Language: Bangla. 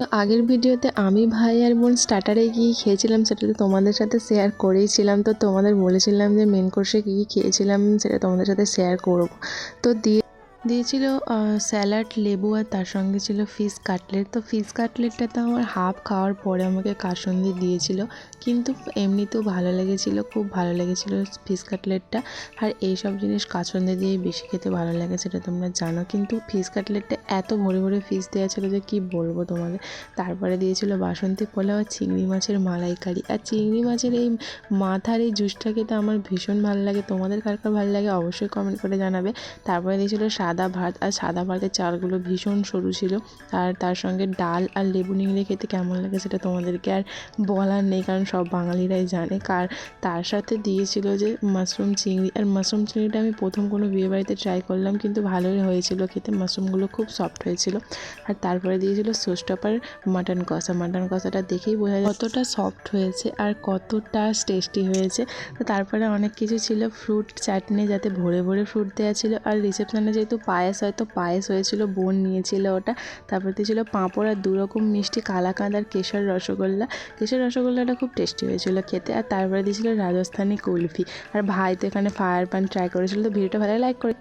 তো আগের ভিডিওতে আমি ভাই আর বোন স্টার্টারে কী কী খেয়েছিলাম সেটা তো তোমাদের সাথে শেয়ার করেইছিলাম। তো তোমাদের বলেছিলাম যে মেন কোর্সে কী কী খেয়েছিলাম সেটা তোমাদের সাথে শেয়ার করব। তো দিয়েছিল স্যালাড, লেবু, আর তার সঙ্গে ছিল ফিশ কাটলেট। তো ফিশ কাটলেটটা তো আমার হাফ খাওয়ার পরে আমাকে কাসুন্দি দিয়েছিল, কিন্তু এমনিতেও ভালো লেগেছিলো, খুব ভালো লেগেছিলো ফিশ কাটলেটটা। আর এই সব জিনিস কাসুন্দি দিয়ে বেশি খেতে ভালো লাগে সেটা তোমরা জানো, কিন্তু ফিশ কাটলেটটা এত ভরে ভরে ফিশ দেওয়া ছিল যে কী বলবো তোমাদের। তারপরে দিয়েছিল বাসন্তী পোলাও আর চিংড়ি মাছের মালাইকারি। আর চিংড়ি মাছের এই মাথার এই জুসটা খেতে আমার ভীষণ ভালো লাগে। তোমাদের কার কার ভালো লাগে অবশ্যই কমেন্ট করে জানাবে। তারপরে দিয়েছিল সাদা ভাত, আর সাদা ভাতের চালগুলো ভীষণ সরু ছিল। আর তার সঙ্গে ডাল আর লেবু নিংড়ে খেতে কেমন লাগে সেটা তোমাদেরকে আর বলার নেই, কারণ সব বাঙালিরাই জানে। তার সাথে দিয়েছিল যে মাশরুম চিংড়ি। আর মাশরুম চিংড়িটা আমি প্রথম কোনো বিয়েবাড়িতে ট্রাই করলাম, কিন্তু ভালোই হয়েছিল খেতে, মাশরুমগুলো খুব সফট হয়েছিল। আর তারপরে দিয়েছিল সোস্টপার মাটন কষা। মাটন কষাটা দেখেই বোঝা যায় কতটা সফট হয়েছে আর কতটা টেস্টি হয়েছে। তো তারপরে অনেক কিছু ছিল, ফ্রুট চাটনি, যাতে ভরে ভরে ফ্রুট দেওয়া ছিল। আর রিসেপশনে যেহেতু পায়েস হয়, তো পায়েস হয়েছিল, বোন নিয়েছিল ওটা। তারপর দিয়েছিল পাঁপড় আর 2 রকম মিষ্টি, কালাকাঁদ আর কেশর রসগোল্লা। কেশর রসগোল্লাটা খুব টেস্টি হয়েছিল খেতে। আর তারপরে দিয়েছিল রাজস্থানি কুলফি। আর ভাই তো এখানে ফায়ার পান ট্রাই করেছিল। তো ভিডিওটা ভালো লাইক করে